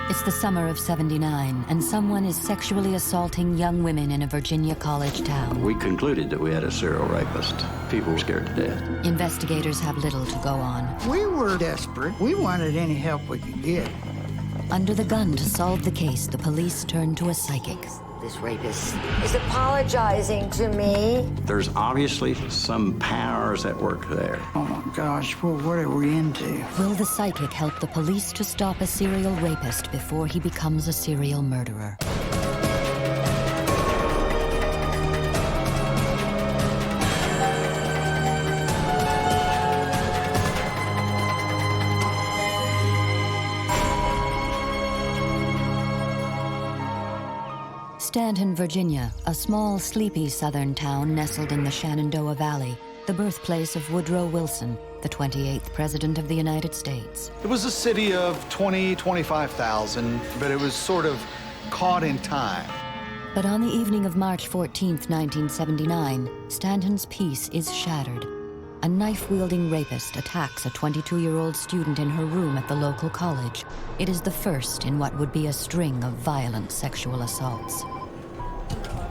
It's the summer of '79, and someone is sexually assaulting young women in a Virginia college town. We concluded that we had a serial rapist. People were scared to death. Investigators have little to go on. We were desperate. We wanted any help we could get. Under the gun to solve the case, the police turn to a psychic. This rapist is apologizing to me. There's obviously some powers at work there. Oh my gosh, well, what are we into? Will the psychic help the police to stop a serial rapist before he becomes a serial murderer? Staunton, Virginia, a small, sleepy southern town nestled in the Shenandoah Valley, the birthplace of Woodrow Wilson, the 28th President of the United States. It was a city of 25,000, but it was sort of caught in time. But on the evening of March 14th, 1979, Staunton's peace is shattered. A knife-wielding rapist attacks a 22-year-old student in her room at the local college. It is the first in what would be a string of violent sexual assaults.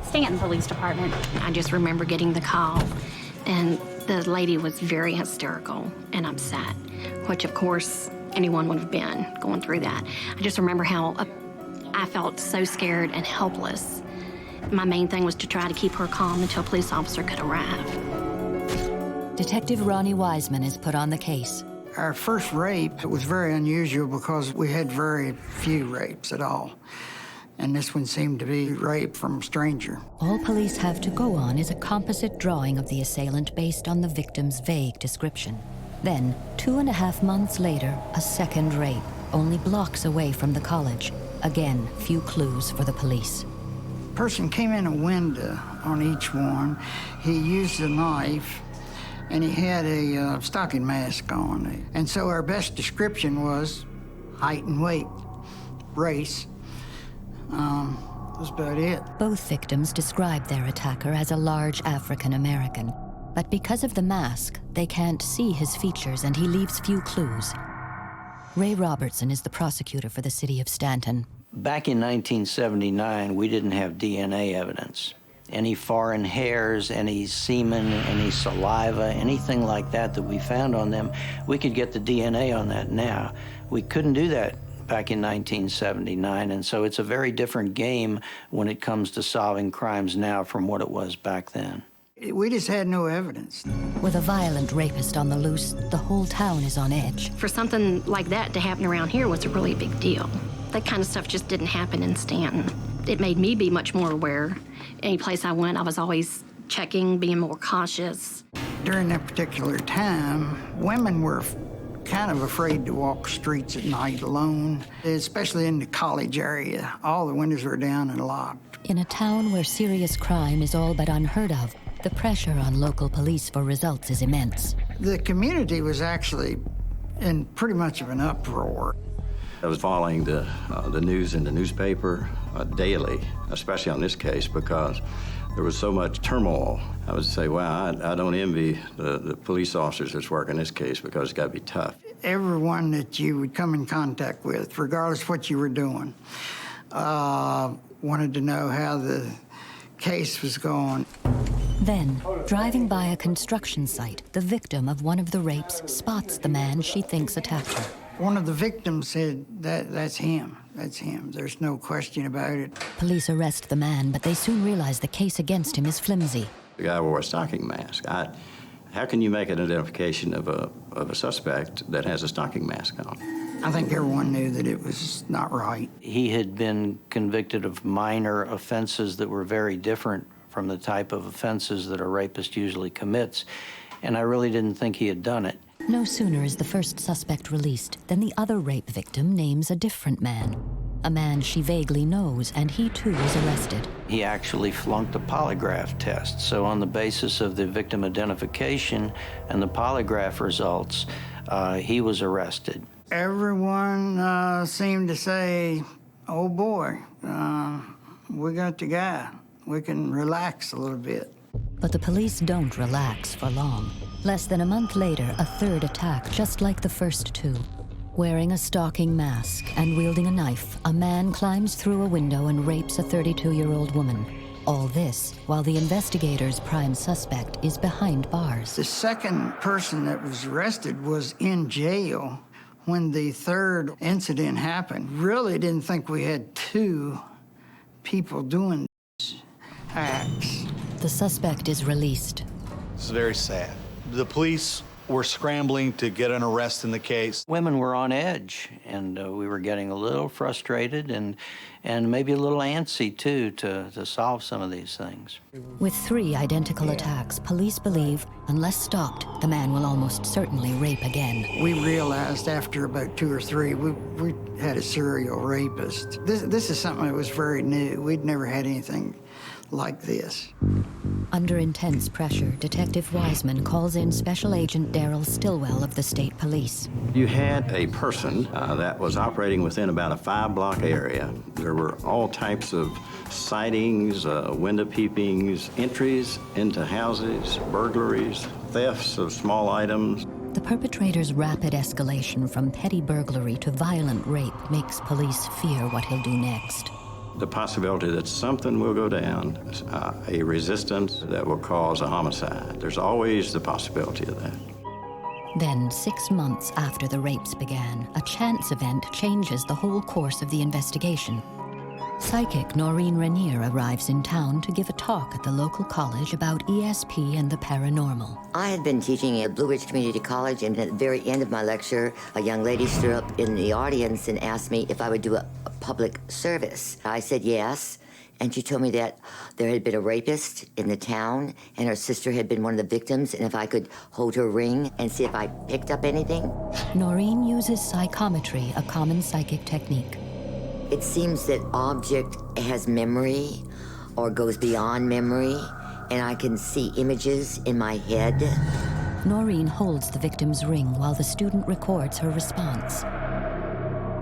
Staunton Police Department. I just remember getting the call, and the lady was very hysterical and upset, which of course anyone would have been going through that. I just remember how I felt so scared and helpless. My main thing was to try to keep her calm until a police officer could arrive. Detective Ronnie Wiseman is put on the case. Our first rape was very unusual because we had very few rapes at all. And this one seemed to be rape from a stranger. All police have to go on is a composite drawing of the assailant based on the victim's vague description. Then, 2.5 months later, a second rape, only blocks away from the college. Again, few clues for the police. A person came in a window on each one. He used a knife, and he had a stocking mask on. And so our best description was height and weight, race. That's about it. Both victims describe their attacker as a large African American. But because of the mask, they can't see his features, and he leaves few clues. Ray Robertson is the prosecutor for the city of Staunton. Back in 1979, we didn't have DNA evidence. Any foreign hairs, any semen, any saliva, anything like that we found on them, we could get the DNA on that now. We couldn't do that back in 1979, and so it's a very different game when it comes to solving crimes now from what it was back then. We just had no evidence. With a violent rapist on the loose, the whole town is on edge. For something like that to happen around here was a really big deal. That kind of stuff just didn't happen in Staunton. It made me be much more aware. Any place I went, I was always checking, being more cautious. During that particular time, women were kind of afraid to walk streets at night alone, especially in the college area. All the windows were down and locked. In a town where serious crime is all but unheard of, the pressure on local police for results is immense. The community was actually in pretty much of an uproar. I was following the news in the newspaper daily, especially on this case, because there was so much turmoil. I would say, wow, I don't envy the police officers that's working this case, because it's got to be tough. Everyone that you would come in contact with, regardless of what you were doing, wanted to know how the case was going. Then, driving by a construction site, the victim of one of the rapes spots the man she thinks attacked her. One of the victims said, that's him. That's him. There's no question about it. Police arrest the man, but they soon realize the case against him is flimsy. The guy wore a stocking mask. How can you make an identification of a suspect that has a stocking mask on? I think everyone knew that it was not right. He had been convicted of minor offenses that were very different from the type of offenses that a rapist usually commits, and I really didn't think he had done it. No sooner is the first suspect released than the other rape victim names a different man. A man she vaguely knows, and he too is arrested. He actually flunked a polygraph test, so on the basis of the victim identification and the polygraph results, he was arrested. Everyone seemed to say, oh boy, we got the guy. We can relax a little bit. But the police don't relax for long. Less than a month later, a third attack, just like the first two. Wearing a stalking mask and wielding a knife, a man climbs through a window and rapes a 32-year-old woman. All this while the investigators' prime suspect is behind bars. The second person that was arrested was in jail when the third incident happened. Really didn't think we had two people doing these acts. The suspect is released. It's very sad. The police were scrambling to get an arrest in the case. Women were on edge, and we were getting a little frustrated and maybe a little antsy, too, to solve some of these things. With 3 identical attacks, police believe, unless stopped, the man will almost certainly rape again. We realized after about 2 or 3, we had a serial rapist. This is something that was very new. We'd never had anything like this. Under intense pressure, Detective Wiseman calls in Special Agent Darrell Stillwell of the State Police. You had a person that was operating within about a 5-block area. There were all types of sightings, window peepings, entries into houses, burglaries, thefts of small items. The perpetrator's rapid escalation from petty burglary to violent rape makes police fear what he'll do next. The possibility that something will go down, a resistance that will cause a homicide. There's always the possibility of that. Then, 6 months after the rapes began, a chance event changes the whole course of the investigation. Psychic Noreen Renier arrives in town to give a talk at the local college about ESP and the paranormal. I had been teaching at Blue Ridge Community College, and at the very end of my lecture, a young lady stood up in the audience and asked me if I would do a public service. I said yes, and she told me that there had been a rapist in the town, and her sister had been one of the victims, and if I could hold her ring and see if I picked up anything. Noreen uses psychometry, a common psychic technique. It seems that object has memory or goes beyond memory, and I can see images in my head. Noreen holds the victim's ring while the student records her response.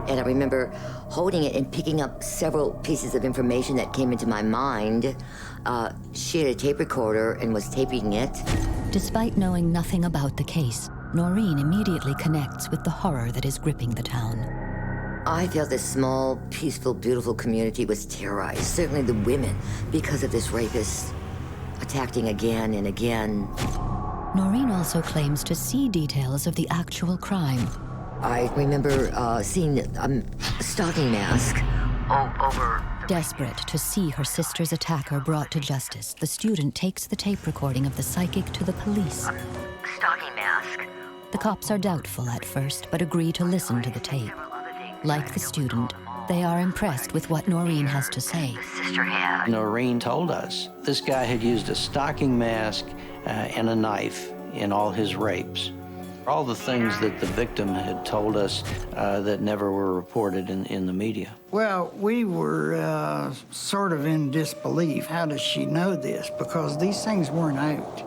And I remember holding it and picking up several pieces of information that came into my mind. She had a tape recorder and was taping it. Despite knowing nothing about the case, Noreen immediately connects with the horror that is gripping the town. I felt this small, peaceful, beautiful community was terrorized, certainly the women, because of this rapist attacking again and again. Noreen also claims to see details of the actual crime. I remember seeing a stocking mask over. Desperate to see her sister's attacker brought to justice, the student takes the tape recording of the psychic to the police. Stocking mask. The cops are doubtful at first, but agree to listen to the tape. Like the student, they are impressed with what Noreen has to say. Sister had. Noreen told us this guy had used a stocking mask and a knife in all his rapes. All the things that the victim had told us that never were reported in the media. Well, we were sort of in disbelief. How does she know this? Because these things weren't out.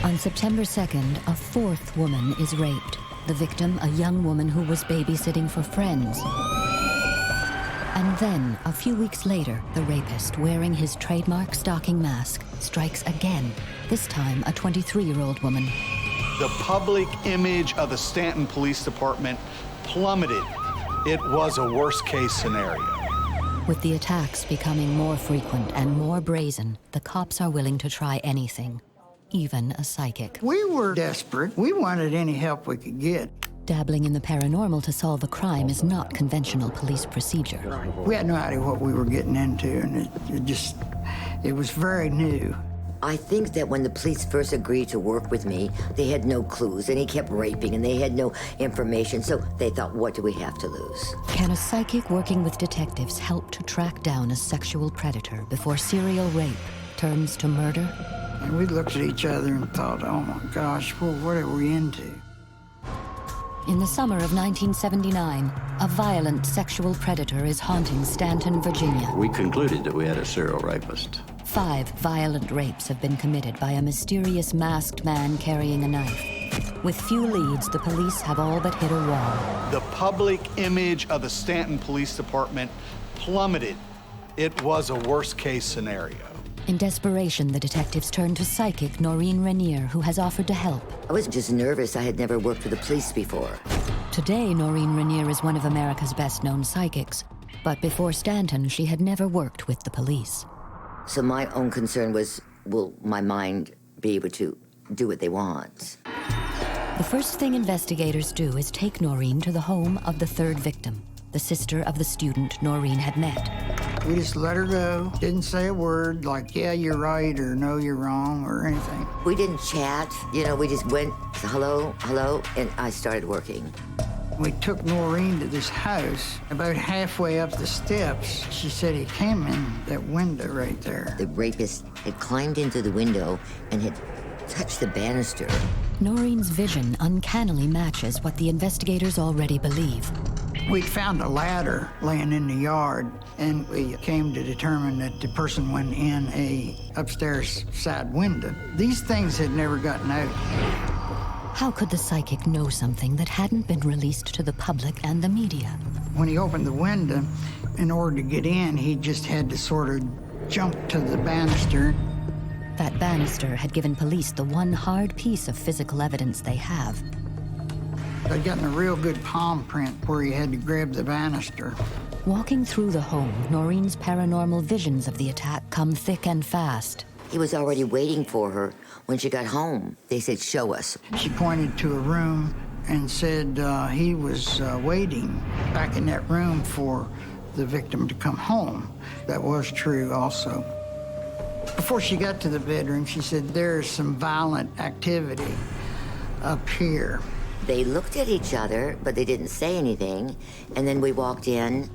On September 2nd, a 4th woman is raped. The victim, a young woman who was babysitting for friends. And then, a few weeks later, the rapist, wearing his trademark stocking mask, strikes again, this time a 23-year-old woman. The public image of the Staunton Police Department plummeted. It was a worst-case scenario. With the attacks becoming more frequent and more brazen, the cops are willing to try anything, even a psychic. We were desperate. We wanted any help we could get. Dabbling in the paranormal to solve a crime is not conventional police procedure. We had no idea what we were getting into, and it was very new. I think that when the police first agreed to work with me, they had no clues, and he kept raping, and they had no information, so they thought, what do we have to lose? Can a psychic working with detectives help to track down a sexual predator before serial rape turns to murder? And we looked at each other and thought, oh my gosh, well, what are we into? In the summer of 1979, a violent sexual predator is haunting Staunton, Virginia. We concluded that we had a serial rapist. 5 violent rapes have been committed by a mysterious masked man carrying a knife. With few leads, the police have all but hit a wall. The public image of the Staunton Police Department plummeted. It was a worst-case scenario. In desperation, the detectives turn to psychic Noreen Renier, who has offered to help. I was just nervous. I had never worked with the police before. Today, Noreen Renier is one of America's best-known psychics. But before Staunton, she had never worked with the police. So my own concern was, will my mind be able to do what they want? The first thing investigators do is take Noreen to the home of the third victim, the sister of the student Noreen had met. We just let her go, didn't say a word like, yeah, you're right, or no, you're wrong, or anything. We didn't chat, we just went, hello, hello, and I started working. We took Noreen to this house. About halfway up the steps, she said he came in that window right there. The rapist had climbed into the window and had touched the banister. Noreen's vision uncannily matches what the investigators already believe. We found a ladder laying in the yard, and we came to determine that the person went in a upstairs side window. These things had never gotten out. How could the psychic know something that hadn't been released to the public and the media? When he opened the window, in order to get in, he just had to sort of jump to the banister. That banister had given police the one hard piece of physical evidence they have. I'd gotten a real good palm print where he had to grab the banister. Walking through the home, Noreen's paranormal visions of the attack come thick and fast. He was already waiting for her when she got home. They said, show us. She pointed to a room and said he was waiting back in that room for the victim to come home. That was true also. Before she got to the bedroom, she said, there's some violent activity up here. They looked at each other, but they didn't say anything. And then we walked in.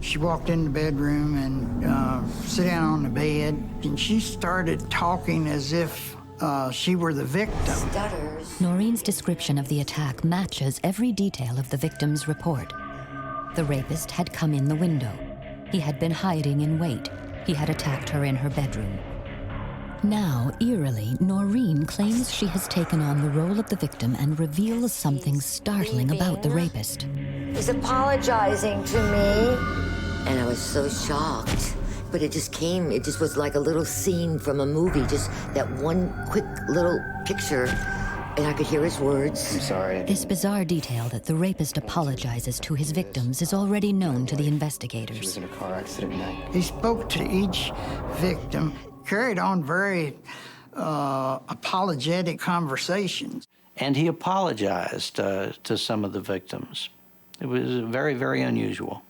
She walked in the bedroom and sat down on the bed, and she started talking as if she were the victim. Stutters. Noreen's description of the attack matches every detail of the victim's report. The rapist had come in the window. He had been hiding in wait. He had attacked her in her bedroom. Now, eerily, Noreen claims she has taken on the role of the victim and reveals something startling about the rapist. He's apologizing to me. And I was so shocked. But it just was like a little scene from a movie, just that one quick little picture, and I could hear his words. I'm sorry. This bizarre detail that the rapist apologizes to his victims is already known to the She was investigators. in a car accident tonight. He spoke to each victim, carried on very apologetic conversations. And he apologized to some of the victims. It was very, very unusual.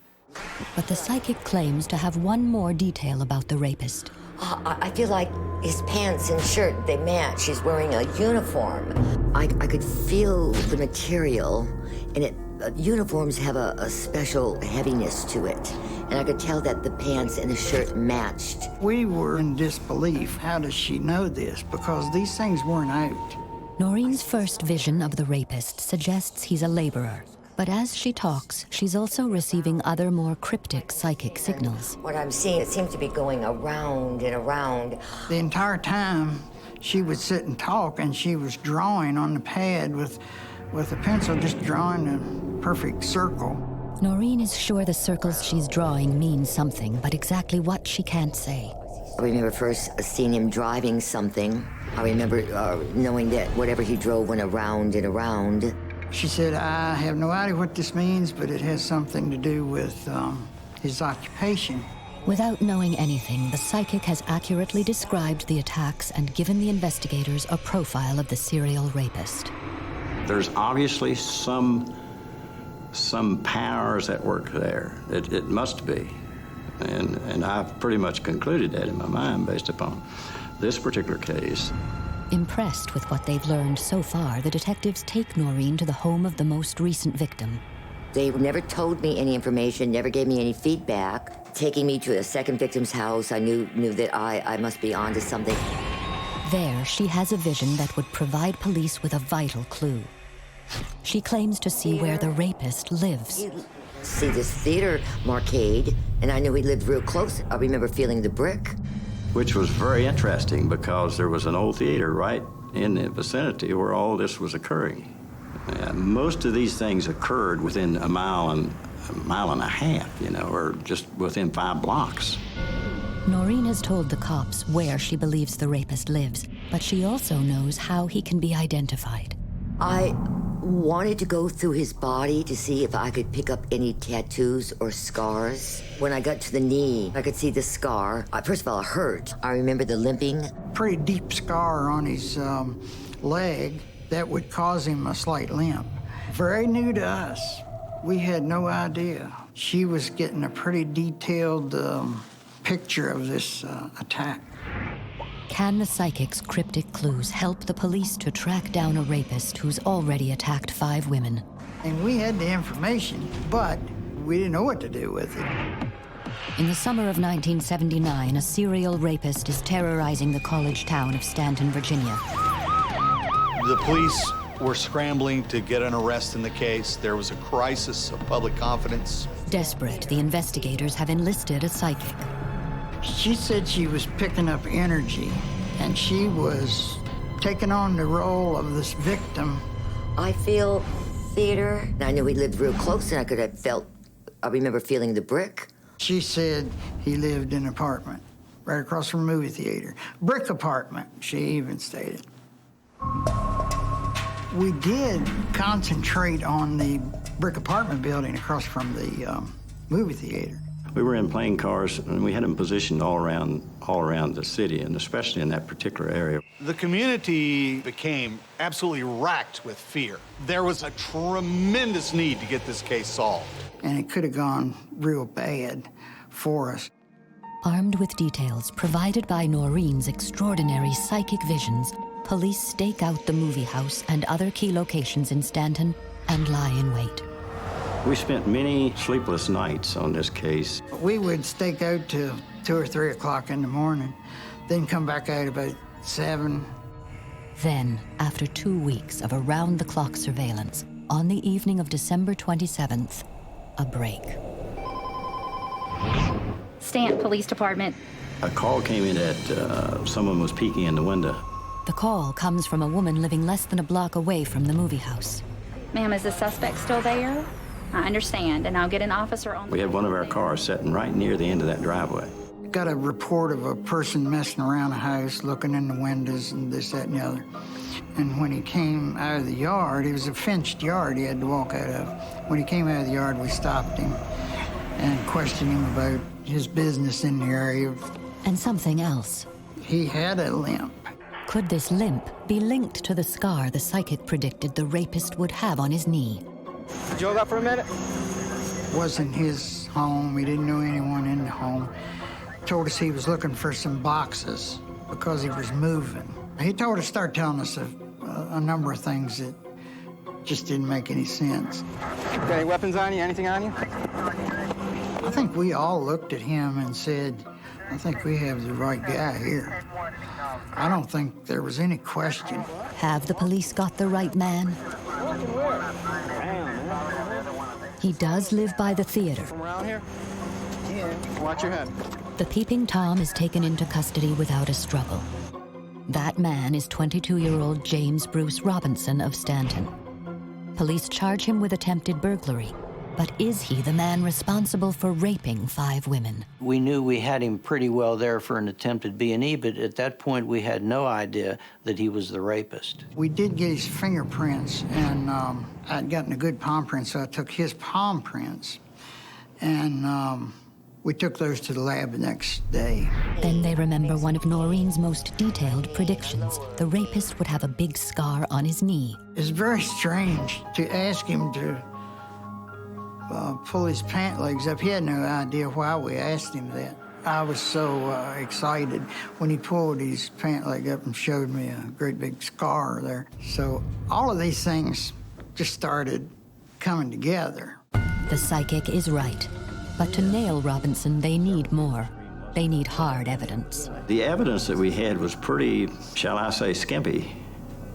But the psychic claims to have one more detail about the rapist. I feel like his pants and shirt, they match. He's wearing a uniform. I could feel the material, and uniforms have a special heaviness to it. And I could tell that the pants and the shirt matched. We were in disbelief. How does she know this? Because these things weren't out. Noreen's first vision of the rapist suggests he's a laborer. But as she talks, she's also receiving other more cryptic psychic signals. What I'm seeing, it seems to be going around and around. The entire time, she would sit and talk, and she was drawing on the pad with a pencil, just drawing a perfect circle. Noreen is sure the circles she's drawing mean something, but exactly what she can't say. I remember first seeing him driving something. I remember knowing that whatever he drove went around and around. She said, I have no idea what this means, but it has something to do with his occupation. Without knowing anything, the psychic has accurately described the attacks and given the investigators a profile of the serial rapist. There's obviously some powers at work there. It must be. And I've pretty much concluded that in my mind based upon this particular case. Impressed with what they've learned so far, the detectives take Noreen to the home of the most recent victim. They never told me any information, never gave me any feedback. Taking me to a second victim's house, I knew that I must be onto something. There, she has a vision that would provide police with a vital clue. She claims to see where the rapist lives. See this theater marquade, and I knew he lived real close. I remember feeling the brick. Which was very interesting because there was an old theater right in the vicinity where all this was occurring. Most of these things occurred within a mile and a half, or just within 5 blocks. Noreen has told the cops where she believes the rapist lives, but she also knows how he can be identified. I wanted to go through his body to see if I could pick up any tattoos or scars. When I got to the knee, I could see the scar. First of all, it hurt. I remember the limping. Pretty deep scar on his leg that would cause him a slight limp. Very new to us. We had no idea. She was getting a pretty detailed picture of this attack. Can the psychic's cryptic clues help the police to track down a rapist who's already attacked 5 women? And we had the information, but we didn't know what to do with it. In the summer of 1979, a serial rapist is terrorizing the college town of Staunton, Virginia. The police were scrambling to get an arrest in the case. There was a crisis of public confidence. Desperate, the investigators have enlisted a psychic. She said she was picking up energy, and she was taking on the role of this victim. I feel theater. I knew we lived real close, and I remember feeling the brick. She said he lived in an apartment right across from a movie theater. Brick apartment, she even stated. We did concentrate on the brick apartment building across from the movie theater. We were in plane cars, and we had them positioned all around the city, and especially in that particular area. The community became absolutely racked with fear. There was a tremendous need to get this case solved. And it could have gone real bad for us. Armed with details provided by Noreen's extraordinary psychic visions, police stake out the movie house and other key locations in Staunton and lie in wait. We spent many sleepless nights on this case. We would stake out till 2 or 3 o'clock in the morning, then come back out about 7. Then, after 2 weeks of around-the-clock surveillance, on the evening of December 27th, a break. Staunton Police Department. A call came in that someone was peeking in the window. The call comes from a woman living less than a block away from the movie house. Ma'am, is the suspect still there? I understand, and I'll get an officer on the... We had one of our cars sitting right near the end of that driveway. Got a report of a person messing around the house, looking in the windows and this, that, and the other. And when he came out of the yard, it was a fenced yard he had to walk out of. When he came out of the yard, we stopped him and questioned him about his business in the area. And something else. He had a limp. Could this limp be linked to the scar the psychic predicted the rapist would have on his knee? Did you hold up for a minute? Wasn't his home. We didn't know anyone in the home. Told us he was looking for some boxes because he was moving. He told us, start telling us a number of things that just didn't make any sense. Got any weapons on you? Anything on you? I think we all looked at him and said, I think we have the right guy here. I don't think there was any question. Have the police got the right man? He does live by the theater. From around here? Yeah. Watch your head. The peeping Tom is taken into custody without a struggle. That man is 22-year-old James Bruce Robinson of Staunton. Police charge him with attempted burglary. But is he the man responsible for raping 5 women? We knew we had him pretty well there for an attempted B&E, but at that point we had no idea that he was the rapist. We did get his fingerprints, and I'd gotten a good palm print, so I took his palm prints, and we took those to the lab the next day. Then they remember one of Noreen's most detailed predictions. The rapist would have a big scar on his knee. It's very strange to ask him to pull his pant legs up. He had no idea why we asked him that. I was so excited when he pulled his pant leg up and showed me a great big scar there. So all of these things just started coming together. The psychic is right. But to nail Robinson, they need more. They need hard evidence. The evidence that we had was pretty, shall I say, skimpy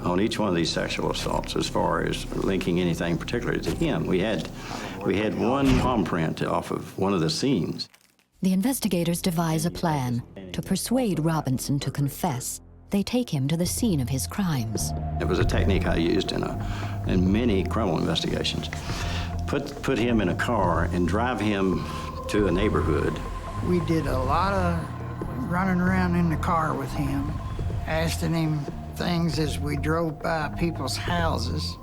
on each one of these sexual assaults as far as linking anything particularly to him. We had one palm print off of one of the scenes. The investigators devise a plan. To persuade Robinson to confess, they take him to the scene of his crimes. It was a technique I used in many criminal investigations. Put him in a car and drive him to a neighborhood. We did a lot of running around in the car with him, asking him things as we drove by people's houses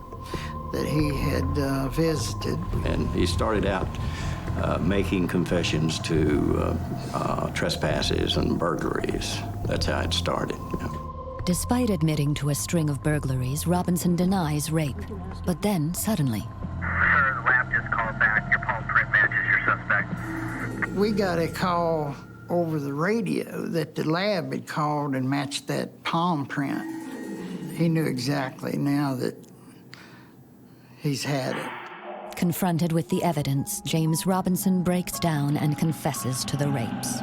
that he had visited. And he started out making confessions to trespasses and burglaries. That's how it started. Despite admitting to a string of burglaries, Robinson denies rape. But then, suddenly... Sir, the lab just called back. Your palm print matches your suspect. We got a call over the radio that the lab had called and matched that palm print. He knew exactly now that he's had it. Confronted with the evidence, James Robinson breaks down and confesses to the rapes.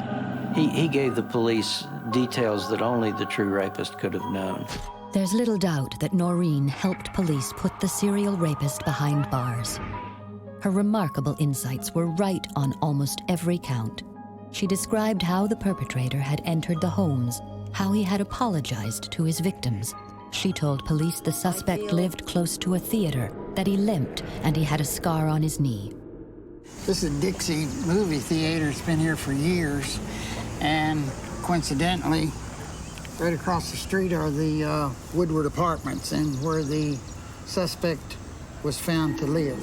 He gave the police details that only the true rapist could have known. There's little doubt that Noreen helped police put the serial rapist behind bars. Her remarkable insights were right on almost every count. She described how the perpetrator had entered the homes, how he had apologized to his victims. She told police the suspect lived close to a theater, that he limped, and he had a scar on his knee. This is Dixie Movie Theater. It's been here for years. And coincidentally, right across the street are the Woodward Apartments, and where the suspect was found to live.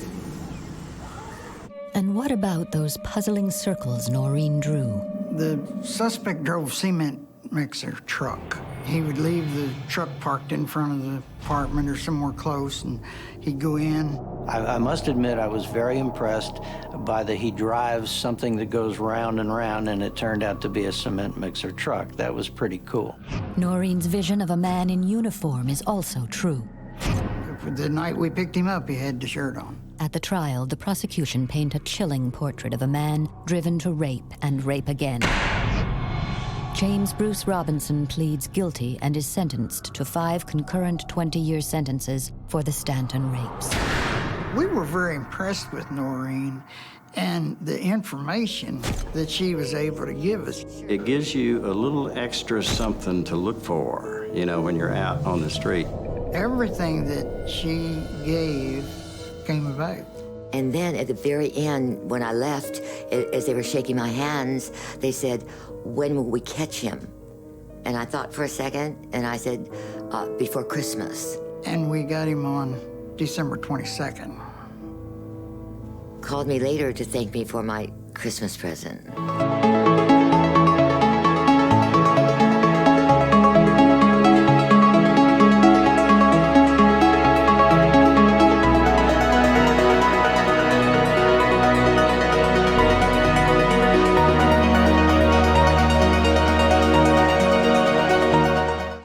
And what about those puzzling circles Noreen drew? The suspect drove cement mixer truck. He would leave the truck parked in front of the apartment or somewhere close, and he'd go in. I must admit I was very impressed by he drives something that goes round and round, and it turned out to be a cement mixer truck. That was pretty cool. Noreen's vision of a man in uniform is also true. The night we picked him up, he had the shirt on. At the trial, the prosecution paint a chilling portrait of a man driven to rape and rape again. James Bruce Robinson pleads guilty and is sentenced to 5 concurrent 20-year sentences for the Staunton rapes. We were very impressed with Noreen and the information that she was able to give us. It gives you a little extra something to look for, you know, when you're out on the street. Everything that she gave came about. And then at the very end, when I left, as they were shaking my hands, they said, "When will we catch him?" And I thought for a second, and I said, "Before Christmas." And we got him on December 22nd. Called me later to thank me for my Christmas present.